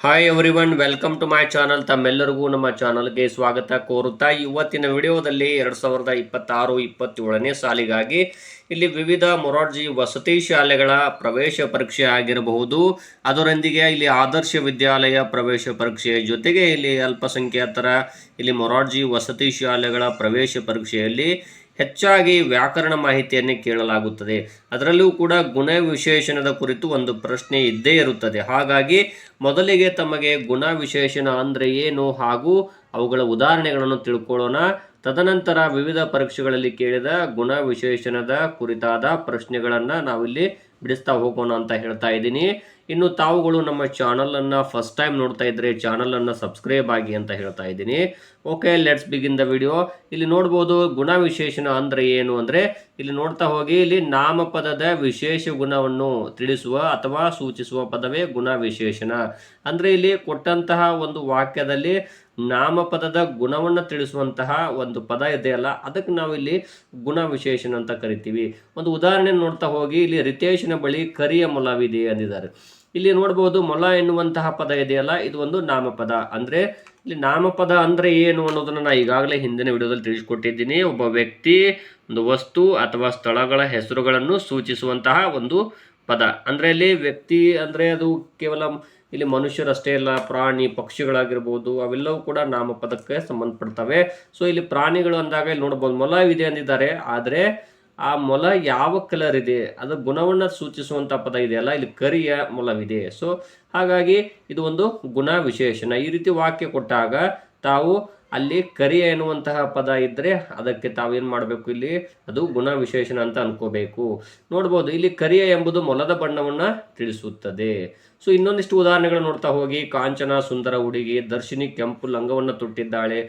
Hi everyone, welcome to my channel. ತಮ್ಮೆಲ್ಲರಿಗೂ ನಮ್ಮ ಚಾನಲ್ಗೆ ಸ್ವಾಗತ ಕೋರುತ್ತಾ ಇವತ್ತಿನ ವಿಡಿಯೋದಲ್ಲಿ 2026-27ನೇ ಸಾಲಿಗಾಗಿ ಇಲ್ಲಿ ವಿವಿಧ ಮೊರಾರ್ಜಿ ವಸತಿ ಶಾಲೆಗಳ ಪ್ರವೇಶ ಪರೀಕ್ಷೆ ಆಗಿರಬಹುದು, ಅದರೊಂದಿಗೆ ಇಲ್ಲಿ ಆದರ್ಶ ವಿದ್ಯಾಲಯ ಪ್ರವೇಶ ಪರೀಕ್ಷೆಯ ಜೊತೆಗೆ ಇಲ್ಲಿ ಅಲ್ಪಸಂಖ್ಯಾತರ ಇಲ್ಲಿ ಮೊರಾರ್ಜಿ ವಸತಿ ಶಾಲೆಗಳ ಪ್ರವೇಶ ಪರೀಕ್ಷೆಯಲ್ಲಿ ಹೆಚ್ಚಾಗಿ ವ್ಯಾಕರಣ ಮಾಹಿತಿಯನ್ನೇ ಕೇಳಲಾಗುತ್ತದೆ. ಅದರಲ್ಲೂ ಕೂಡ ಗುಣ ವಿಶೇಷಣದ ಕುರಿತು ಒಂದು ಪ್ರಶ್ನೆ ಇದ್ದೇ ಇರುತ್ತದೆ. ಹಾಗಾಗಿ ಮೊದಲಿಗೆ ತಮಗೆ ಗುಣ ವಿಶೇಷಣ ಅಂದರೆ ಏನು ಹಾಗೂ ಅವುಗಳ ಉದಾಹರಣೆಗಳನ್ನು ತಿಳ್ಕೊಳ್ಳೋಣ. ತದನಂತರ ವಿವಿಧ ಪರೀಕ್ಷೆಗಳಲ್ಲಿ ಕೇಳಿದ ಗುಣ ವಿಶೇಷಣದ ಕುರಿತಾದ ಪ್ರಶ್ನೆಗಳನ್ನು ನಾವಿಲ್ಲಿ ಬಿಡಿಸ್ತಾ ಹೋಗೋಣ ಅಂತ ಹೇಳ್ತಾ ಇದ್ದೀನಿ. ಇನ್ನು ತಾವುಗಳು ನಮ್ಮ ಚಾನಲನ್ನು ಫಸ್ಟ್ ಟೈಮ್ ನೋಡ್ತಾ ಇದ್ದರೆ ಚಾನಲನ್ನು ಸಬ್ಸ್ಕ್ರೈಬ್ ಆಗಿ ಅಂತ ಹೇಳ್ತಾ ಇದ್ದೀನಿ. Okay, let's begin the video. ಇಲ್ಲಿ ನೋಡ್ಬೋದು ಗುಣ ವಿಶೇಷಣ ಅಂದರೆ ಏನು ಅಂದರೆ, ಇಲ್ಲಿ ನೋಡ್ತಾ ಹೋಗಿ, ಇಲ್ಲಿ ನಾಮಪದದ ವಿಶೇಷ ಗುಣವನ್ನು ತಿಳಿಸುವ ಅಥವಾ ಸೂಚಿಸುವ ಪದವೇ ಗುಣ ವಿಶೇಷಣ. ಅಂದರೆ ಇಲ್ಲಿ ಕೊಟ್ಟಂತಹ ಒಂದು ವಾಕ್ಯದಲ್ಲಿ ನಾಮಪದದ ಗುಣವನ್ನು ತಿಳಿಸುವಂತಹ ಒಂದು ಪದ ಇದೆಯಲ್ಲ, ಅದಕ್ಕೆ ನಾವು ಇಲ್ಲಿ ಗುಣ ವಿಶೇಷಣ ಅಂತ ಕರಿತೀವಿ. ಒಂದು ಉದಾಹರಣೆ ನೋಡ್ತಾ ಹೋಗಿ, ಇಲ್ಲಿ ರಿತೇಶನ ಬಳಿ ಕರಿಯ ಮೊಲವಿದೆ ಅಂದಿದ್ದಾರೆ. ಇಲ್ಲಿ ನೋಡ್ಬೋದು, ಮೊಲ ಎನ್ನುವಂತಹ ಪದ ಇದೆಯಲ್ಲ, ಇದು ಒಂದು ನಾಮಪದ. ಅಂದರೆ ಇಲ್ಲಿ ನಾಮಪದ ಅಂದರೆ ಏನು ಅನ್ನೋದನ್ನು ನಾನು ಈಗಾಗಲೇ ಹಿಂದಿನ ವಿಡಿಯೋದಲ್ಲಿ ತಿಳಿಸಿಕೊಟ್ಟಿದ್ದೀನಿ. ಒಬ್ಬ ವ್ಯಕ್ತಿ, ಒಂದು ವಸ್ತು ಅಥವಾ ಸ್ಥಳಗಳ ಹೆಸರುಗಳನ್ನು ಸೂಚಿಸುವಂತಹ ಒಂದು ಪದ. ಅಂದರೆ ಇಲ್ಲಿ ವ್ಯಕ್ತಿ ಅಂದರೆ ಅದು ಕೇವಲ ಇಲ್ಲಿ ಮನುಷ್ಯರಷ್ಟೇ ಅಲ್ಲ, ಪ್ರಾಣಿ ಪಕ್ಷಿಗಳಾಗಿರ್ಬೋದು, ಅವೆಲ್ಲವೂ ಕೂಡ ನಾಮಪದಕ್ಕೆ ಸಂಬಂಧಪಡ್ತವೆ. ಸೊ ಇಲ್ಲಿ ಪ್ರಾಣಿಗಳು ಅಂದಾಗ ಇಲ್ಲಿ ನೋಡ್ಬೋದು, ಮೊಲ ಇದೆ ಅಂದಿದ್ದಾರೆ. ಆದರೆ ಆ ಮೊಲ ಯಾವ ಕಲರ್ ಇದೆ, ಅದು ಗುಣವನ್ನು ಸೂಚಿಸುವಂಥ ಪದ ಇದೆಯಲ್ಲ, ಇಲ್ಲಿ ಕರಿಯ ಮೊಲವಿದೆ. ಸೊ ಹಾಗಾಗಿ ಇದು ಒಂದು ಗುಣ ವಿಶೇಷಣ. ಈ ರೀತಿ ವಾಕ್ಯ ಕೊಟ್ಟಾಗ ತಾವು ಅಲ್ಲಿ ಕರಿಯ ಎನ್ನುವಂತಹ ಪದ ಇದ್ದರೆ ಅದಕ್ಕೆ ತಾವೇನು ಮಾಡಬೇಕು, ಇಲ್ಲಿ ಅದು ಗುಣ ವಿಶೇಷಣ ಅಂತ ಅನ್ಕೋಬೇಕು. ನೋಡ್ಬೋದು, ಇಲ್ಲಿ ಕರಿಯ ಎಂಬುದು ಮೊಲದ ಬಣ್ಣವನ್ನು ತಿಳಿಸುತ್ತದೆ. ಸೊ ಇನ್ನೊಂದಿಷ್ಟು ಉದಾಹರಣೆಗಳು ನೋಡ್ತಾ ಹೋಗಿ, ಕಾಂಚನ ಸುಂದರ ಹುಡುಗಿ, ದರ್ಶಿನಿ ಕೆಂಪು ಲಂಗವನ್ನು ತೊಟ್ಟಿದ್ದಾಳೆ,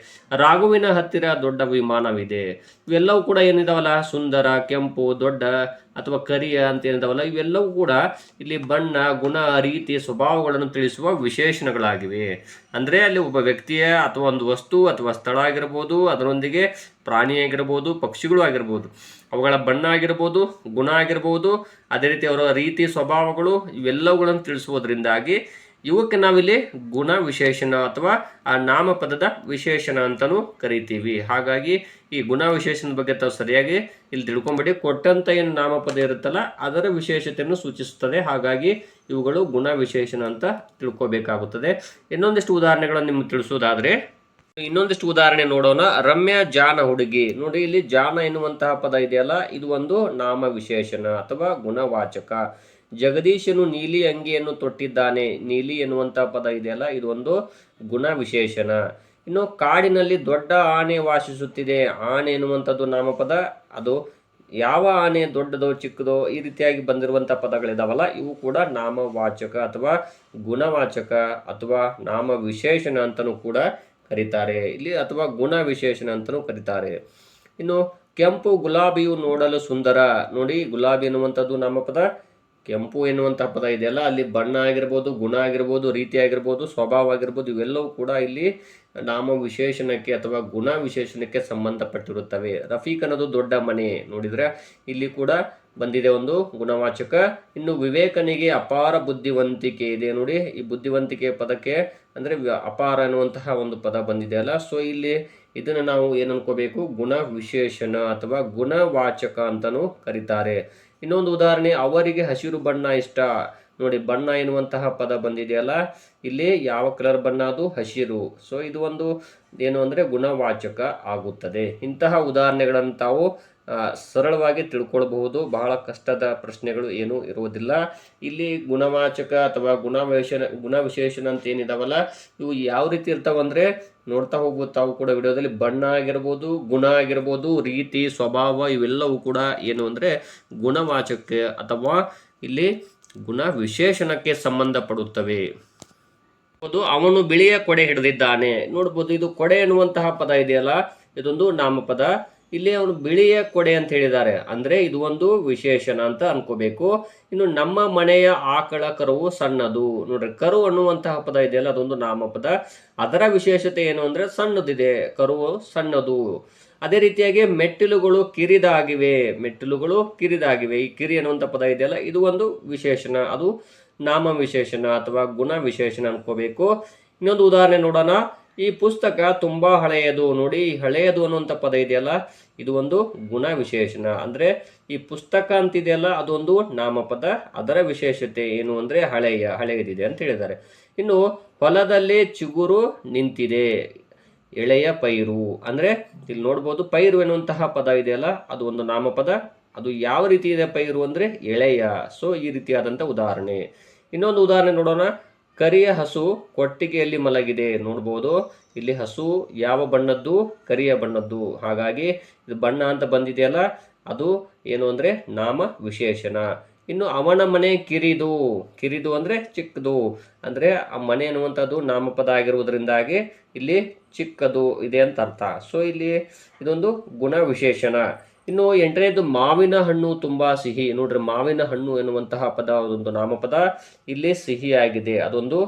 ರಾಘುವಿನ ಹತ್ತಿರ ದೊಡ್ಡ ವಿಮಾನವಿದೆ. ಇವೆಲ್ಲವೂ ಕೂಡ ಏನಿದಾವಲ್ಲ, ಸುಂದರ, ಕೆಂಪು, ದೊಡ್ಡ ಅಥವಾ ಕರಿಯ ಅಂತ ಏನಿದಾವಲ್ಲ, ಇವೆಲ್ಲವೂ ಕೂಡ ಇಲ್ಲಿ ಬಣ್ಣ, ಗುಣ, ರೀತಿ, ಸ್ವಭಾವಗಳನ್ನು ತಿಳಿಸುವ ವಿಶೇಷಣಗಳಾಗಿವೆ. ಅಂದರೆ ಅಲ್ಲಿ ಒಬ್ಬ ವ್ಯಕ್ತಿಯ ಅಥವಾ ಒಂದು ವಸ್ತು ಅಥವಾ ಸ್ಥಳ ಆಗಿರ್ಬೋದು, ಅದರೊಂದಿಗೆ ಪ್ರಾಣಿ ಆಗಿರ್ಬೋದು, ಪಕ್ಷಿಗಳು ಆಗಿರ್ಬೋದು, ಅವುಗಳ ಬಣ್ಣ ಆಗಿರ್ಬೋದು, ಗುಣ ಆಗಿರ್ಬೋದು, ಅದೇ ರೀತಿ ಅವರ ರೀತಿ ಸ್ವಭಾವಗಳು, ಇವೆಲ್ಲವುಗಳನ್ನು ತಿಳಿಸುವುದರಿಂದಾಗಿ ಇವಕ್ಕೆ ನಾವಿಲ್ಲಿ ಗುಣ ವಿಶೇಷಣ ಅಥವಾ ಆ ನಾಮಪದದ ವಿಶೇಷಣ ಅಂತಲೂ ಕರಿತೀವಿ. ಹಾಗಾಗಿ ಈ ಗುಣ ವಿಶೇಷಣದ ಬಗ್ಗೆ ತಾವು ಸರಿಯಾಗಿ ಇಲ್ಲಿ ತಿಳ್ಕೊಂಬಿಡಿ. ಕೊಟ್ಟಂತ ಏನು ನಾಮಪದ ಇರುತ್ತಲ್ಲ, ಅದರ ವಿಶೇಷತೆಯನ್ನು ಸೂಚಿಸುತ್ತದೆ. ಹಾಗಾಗಿ ಇವುಗಳು ಗುಣ ವಿಶೇಷಣ ಅಂತ ತಿಳ್ಕೊಬೇಕಾಗುತ್ತದೆ. ಇನ್ನೊಂದಿಷ್ಟು ಉದಾಹರಣೆಗಳನ್ನು ನಿಮ್ಗೆ ತಿಳಿಸೋದಾದ್ರೆ, ಇನ್ನೊಂದಿಷ್ಟು ಉದಾಹರಣೆ ನೋಡೋಣ. ರಮ್ಯಾ ಜಾನ ಹುಡುಗಿ. ನೋಡಿ, ಇಲ್ಲಿ ಜಾನ ಎನ್ನುವಂತಹ ಪದ ಇದೆಯಲ್ಲ, ಇದು ಒಂದು ನಾಮ ವಿಶೇಷಣ ಅಥವಾ ಗುಣವಾಚಕ. ಜಗದೀಶನು ನೀಲಿ ಅಂಗಿಯನ್ನು ತೊಟ್ಟಿದ್ದಾನೆ. ನೀಲಿ ಎನ್ನುವಂತಹ ಪದ ಇದೆಯಲ್ಲ, ಇದು ಒಂದು ಗುಣ ವಿಶೇಷಣ. ಇನ್ನು ಕಾಡಿನಲ್ಲಿ ದೊಡ್ಡ ಆನೆ ವಾಸಿಸುತ್ತಿದೆ. ಆನೆ ಎನ್ನುವಂಥದ್ದು ನಾಮಪದ. ಅದು ಯಾವ ಆನೆ, ದೊಡ್ಡದೋ ಚಿಕ್ಕದೋ, ಈ ರೀತಿಯಾಗಿ ಬಂದಿರುವಂಥ ಪದಗಳಿದಾವಲ್ಲ, ಇವು ಕೂಡ ನಾಮವಾಚಕ ಅಥವಾ ಗುಣವಾಚಕ ಅಥವಾ ನಾಮ ವಿಶೇಷಣ ಅಂತಲೂ ಕೂಡ ಕರೀತಾರೆ ಇಲ್ಲಿ, ಅಥವಾ ಗುಣ ವಿಶೇಷಣ ಅಂತಲೂ ಕರೀತಾರೆ. ಇನ್ನು ಕೆಂಪು ಗುಲಾಬಿಯು ನೋಡಲು ಸುಂದರ. ನೋಡಿ, ಗುಲಾಬಿ ಎನ್ನುವಂಥದ್ದು ನಾಮಪದ. ಕೆಂಪು ಎನ್ನುವಂತಹ ಪದ ಇದೆಯಲ್ಲ, ಅಲ್ಲಿ ಬಣ್ಣ ಆಗಿರ್ಬೋದು, ಗುಣ ಆಗಿರ್ಬೋದು, ರೀತಿ ಆಗಿರ್ಬೋದು, ಸ್ವಭಾವ ಆಗಿರ್ಬೋದು, ಇವೆಲ್ಲವೂ ಕೂಡ ಇಲ್ಲಿ ನಾಮ ವಿಶೇಷಣಕ್ಕೆ ಅಥವಾ ಗುಣ ವಿಶೇಷಣಕ್ಕೆ ಸಂಬಂಧಪಟ್ಟಿರುತ್ತವೆ. ರಫೀಕ್ ಅನ್ನೋದು ದೊಡ್ಡ ಮನೆ. ನೋಡಿದ್ರೆ ಇಲ್ಲಿ ಕೂಡ ಬಂದಿದೆ ಒಂದು ಗುಣವಾಚಕ. ಇನ್ನು ವಿವೇಕನಿಗೆ ಅಪಾರ ಬುದ್ಧಿವಂತಿಕೆ ಇದೆ. ನೋಡಿ, ಈ ಬುದ್ಧಿವಂತಿಕೆ ಪದಕ್ಕೆ ಅಂದರೆ ಅಪಾರ ಅನ್ನುವಂತಹ ಒಂದು ಪದ ಬಂದಿದೆಯಲ್ಲ, ಸೊ ಇಲ್ಲಿ ಇದನ್ನು ನಾವು ಏನು ಅನ್ಕೋಬೇಕು, ಗುಣ ವಿಶೇಷಣ ಅಥವಾ ಗುಣವಾಚಕ ಅಂತಲೂ ಕರೀತಾರೆ. ಇನ್ನೊಂದು ಉದಾಹರಣೆ, ಅವರಿಗೆ ಹಸಿರು ಬಣ್ಣ ಇಷ್ಟ. ನೋಡಿ, ಬಣ್ಣ ಎನ್ನುವಂತಹ ಪದ ಬಂದಿದೆಯಲ್ಲ, ಇಲ್ಲಿ ಯಾವ ಕಲರ್ ಬಣ್ಣ, ಅದು ಹಸಿರು. ಸೊ ಇದು ಒಂದು ಏನು ಅಂದರೆ ಗುಣವಾಚಕ ಆಗುತ್ತದೆ. ಇಂತಹ ಉದಾಹರಣೆಗಳನ್ನು ತಾವು ಸರಳವಾಗಿ ತಿಳ್ಕೊಳ್ಬಹುದು. ಬಹಳ ಕಷ್ಟದ ಪ್ರಶ್ನೆಗಳು ಏನೂ ಇರುವುದಿಲ್ಲ. ಇಲ್ಲಿ ಗುಣವಾಚಕ ಅಥವಾ ಗುಣ ವಿಶೇಷಣ ಅಂತ ಏನಿದಾವಲ್ಲ, ಇವು ಯಾವ ರೀತಿ ಇರ್ತಾವಂದರೆ ನೋಡ್ತಾ ಹೋಗ್ಬೋದು ತಾವು ಕೂಡ ವಿಡಿಯೋದಲ್ಲಿ. ಬಣ್ಣ ಆಗಿರ್ಬೋದು, ಗುಣ ಆಗಿರ್ಬೋದು, ರೀತಿ, ಸ್ವಭಾವ, ಇವೆಲ್ಲವೂ ಕೂಡ ಏನು ಅಂದರೆ ಗುಣವಾಚಕ ಅಥವಾ ಇಲ್ಲಿ ಗುಣ ವಿಶೇಷಣಕ್ಕೆ ಸಂಬಂಧಪಡುತ್ತವೆ. ಅವನು ಬಿಳಿಯ ಕೊಡೆ ಹಿಡಿದಿದ್ದಾನೆ. ನೋಡ್ಬೋದು, ಇದು ಕೊಡೆ ಎನ್ನುವಂತಹ ಪದ ಇದೆಯಲ್ಲ, ಇದೊಂದು ನಾಮಪದ. ಇಲ್ಲಿ ಅವನು ಬಿಳಿಯ ಕೊಡೆ ಅಂತ ಹೇಳಿದ್ದಾರೆ, ಅಂದರೆ ಇದು ಒಂದು ವಿಶೇಷಣ ಅಂತ ಅನ್ಕೋಬೇಕು. ಇನ್ನು ನಮ್ಮ ಮನೆಯ ಆಕಳ ಕರುವು ಸಣ್ಣದು. ನೋಡ್ರಿ, ಕರು ಅನ್ನುವಂತಹ ಪದ ಇದೆಯಲ್ಲ, ಅದೊಂದು ನಾಮಪದ. ಅದರ ವಿಶೇಷತೆ ಏನು ಅಂದರೆ ಸಣ್ಣದಿದೆ, ಕರುವು ಸಣ್ಣದು. ಅದೇ ರೀತಿಯಾಗಿ ಮೆಟ್ಟಿಲುಗಳು ಕಿರಿದಾಗಿವೆ. ಮೆಟ್ಟಿಲುಗಳು ಕಿರಿದಾಗಿವೆ. ಈ ಕಿರಿ ಅನ್ನುವಂಥ ಪದ ಇದೆಯಲ್ಲ, ಇದು ಒಂದು ವಿಶೇಷಣ, ಅದು ನಾಮ ವಿಶೇಷಣ ಅಥವಾ ಗುಣ ವಿಶೇಷಣ ಅನ್ಕೋಬೇಕು. ಇನ್ನೊಂದು ಉದಾಹರಣೆ ನೋಡೋಣ. ಈ ಪುಸ್ತಕ ತುಂಬಾ ಹಳೆಯದು. ನೋಡಿ, ಈ ಹಳೆಯದು ಅನ್ನುವಂಥ ಪದ ಇದೆಯಲ್ಲ, ಇದು ಒಂದು ಗುಣ ವಿಶೇಷಣ. ಅಂದ್ರೆ ಈ ಪುಸ್ತಕ ಅಂತಿದೆಯಲ್ಲ, ಅದೊಂದು ನಾಮಪದ. ಅದರ ವಿಶೇಷತೆ ಏನು ಅಂದ್ರೆ ಹಳೆಯದಿದೆ ಅಂತ ಹೇಳಿದ್ದಾರೆ. ಇನ್ನು ಹೊಲದಲ್ಲಿ ಚಿಗುರು ನಿಂತಿದೆ, ಎಳೆಯ ಪೈರು. ಅಂದ್ರೆ ಇಲ್ಲಿ ನೋಡ್ಬೋದು, ಪೈರು ಎನ್ನುವಂತಹ ಪದ ಇದೆಯಲ್ಲ, ಅದು ಒಂದು ನಾಮಪದ. ಅದು ಯಾವ ರೀತಿ ಇದೆ ಪೈರು ಅಂದ್ರೆ ಎಳೆಯ. ಸೊ ಈ ರೀತಿಯಾದಂಥ ಉದಾಹರಣೆ. ಇನ್ನೊಂದು ಉದಾಹರಣೆ ನೋಡೋಣ. ಕರಿಯ ಹಸು ಕೊಟ್ಟಿಗೆಯಲ್ಲಿ ಮಲಗಿದೆ. ನೋಡ್ಬೋದು, ಇಲ್ಲಿ ಹಸು ಯಾವ ಬಣ್ಣದ್ದು? ಕರಿಯ ಬಣ್ಣದ್ದು. ಹಾಗಾಗಿ ಇದು ಬಣ್ಣ ಅಂತ ಬಂದಿದೆಯಲ್ಲ, ಅದು ಏನು ಅಂದ್ರೆ ನಾಮ ವಿಶೇಷಣ. ಇನ್ನು ಅವನ ಮನೆ ಕಿರಿದು ಅಂದ್ರೆ ಚಿಕ್ಕದು. ಅಂದ್ರೆ ಆ ಮನೆ ಅನ್ನುವಂಥದ್ದು ನಾಮಪದ ಆಗಿರುವುದರಿಂದಾಗಿ ಇಲ್ಲಿ ಚಿಕ್ಕದು ಇದೆ ಅಂತ ಅರ್ಥ. ಸೊ ಇಲ್ಲಿ ಇದೊಂದು ಗುಣ ವಿಶೇಷಣ. ಇನ್ನು 8ನೇದು, ಮಾವಿನ ಹಣ್ಣು ತುಂಬಾ ಸಿಹಿ. ನೋಡ್ರಿ, ಮಾವಿನ ಹಣ್ಣು ಎನ್ನುವಂತಹ ಪದ ಅದೊಂದು ನಾಮಪದ. ಇಲ್ಲಿ ಸಿಹಿಯಾಗಿದೆ, ಅದೊಂದು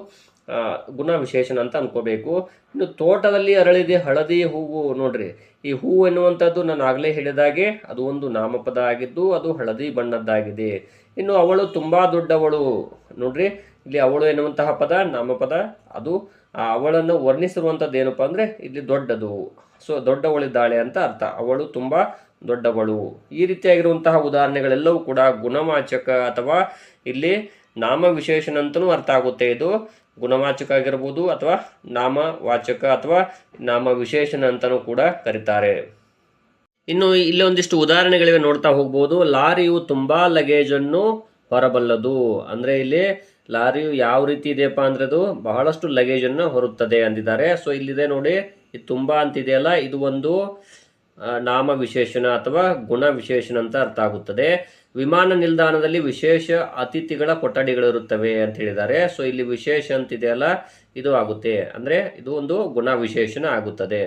ಗುಣ ವಿಶೇಷಣ ಅಂತ ಅನ್ಕೋಬೇಕು. ಇನ್ನು ತೋಟದಲ್ಲಿ ಅರಳಿದೆ ಹಳದಿ ಹೂವು. ನೋಡ್ರಿ, ಈ ಹೂವು ಎನ್ನುವಂಥದ್ದು ನಾನು ಆಗಲೇ ಹೇಳಿದಾಗೆ ಅದು ಒಂದು ನಾಮಪದ ಆಗಿದ್ದು ಅದು ಹಳದಿ ಬಣ್ಣದ್ದಾಗಿದೆ. ಇನ್ನು ಅವಳು ತುಂಬಾ ದೊಡ್ಡವಳು. ನೋಡ್ರಿ, ಇಲ್ಲಿ ಅವಳು ಎನ್ನುವಂತಹ ಪದ ನಾಮಪದ. ಅದು ಅವಳನ್ನು ವರ್ಣಿಸಿರುವಂಥದ್ದು ಏನಪ್ಪ ಅಂದ್ರೆ ಇಲ್ಲಿ ದೊಡ್ಡದು. ಸೊ ದೊಡ್ಡವಳಿದ್ದಾಳೆ ಅಂತ ಅರ್ಥ. ಅವಳು ತುಂಬಾ ದೊಡ್ಡವಳು. ಈ ರೀತಿಯಾಗಿರುವಂತಹ ಉದಾಹರಣೆಗಳೆಲ್ಲವೂ ಕೂಡ ಗುಣವಾಚಕ ಅಥವಾ ಇಲ್ಲಿ ನಾಮ ವಿಶೇಷಣ ಅಂತಲೂ ಅರ್ಥ ಆಗುತ್ತೆ. ಇದು ಗುಣವಾಚಕ ಆಗಿರ್ಬೋದು ಅಥವಾ ನಾಮವಾಚಕ ಅಥವಾ ನಾಮ ವಿಶೇಷಣ ಅಂತಲೂ ಕೂಡ ಕರೀತಾರೆ. ಇನ್ನು ಇಲ್ಲಿ ಒಂದಿಷ್ಟು ಉದಾಹರಣೆಗಳಿವೆ, ನೋಡ್ತಾ ಹೋಗ್ಬೋದು. ಲಾರಿಯು ತುಂಬಾ ಲಗೇಜನ್ನು ಹೊರಬಲ್ಲದು. ಅಂದ್ರೆ ಇಲ್ಲಿ ಲಾರಿಯು ಯಾವ ರೀತಿ ಇದೆಯಪ್ಪ ಅಂದ್ರೆ ಅದು ಬಹಳಷ್ಟು ಲಗೇಜನ್ನು ಹೊರುತ್ತದೆ ಅಂದಿದ್ದಾರೆ. ಸೊ ಇಲ್ಲಿದೆ ನೋಡಿ, ಇದು ತುಂಬಾ ಅಂತಿದೆಯಲ್ಲ, ಇದು ಒಂದು ನಾಮ ವಿಶೇಷಣ ಅಥವಾ ಗುಣ ವಿಶೇಷಣ ಅಂತ ಅರ್ಥ ಆಗುತ್ತದೆ. ವಿಮಾನ ನಿಲ್ದಾಣದಲ್ಲಿ ವಿಶೇಷ ಅತಿಥಿಗಳ ಕೊಠಡಿಗಳಿರುತ್ತವೆ ಅಂತ ಹೇಳಿದ್ದಾರೆ. ಸೊ ಇಲ್ಲಿ ವಿಶೇಷ ಅಂತಿದೆಯಲ್ಲ, ಇದು ಆಗುತ್ತೆ. ಅಂದ್ರೆ ಇದು ಒಂದು ಗುಣ ವಿಶೇಷಣ ಆಗುತ್ತದೆ.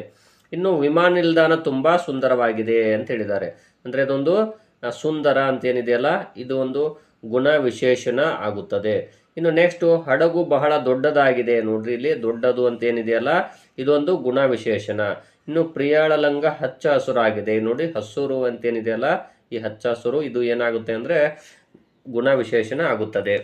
ಇನ್ನು ವಿಮಾನ ನಿಲ್ದಾಣ ತುಂಬಾ ಸುಂದರವಾಗಿದೆ ಅಂತ ಹೇಳಿದ್ದಾರೆ. ಅಂದ್ರೆ ಇದೊಂದು ಸುಂದರ ಅಂತ ಏನಿದೆಯಲ್ಲ, ಇದು ಒಂದು ಗುಣ ವಿಶೇಷಣ ಆಗುತ್ತದೆ. ಇನ್ನು ನೆಕ್ಸ್ಟ್, ಹಡಗು ಬಹಳ ದೊಡ್ಡದಾಗಿದೆ. ನೋಡ್ರಿ, ಇಲ್ಲಿ ದೊಡ್ಡದು ಅಂತ ಏನಿದೆಯಲ್ಲ, ಇದೊಂದು ಗುಣ ವಿಶೇಷಣ. ಇನ್ನು ಪ್ರಿಯಾಳ ಲಂಗ ಹಚ್ಚ ಹಸುರಾಗಿದೆ. ನೋಡಿ, ಹಸುರು ಅಂತ ಏನಿದೆಯಲ್ಲ, ಈ ಹಚ್ಚ ಹಸುರು ಇದು ಏನಾಗುತ್ತೆ ಅಂದ್ರೆ ಗುಣ ವಿಶೇಷಣ ಆಗುತ್ತದೆ.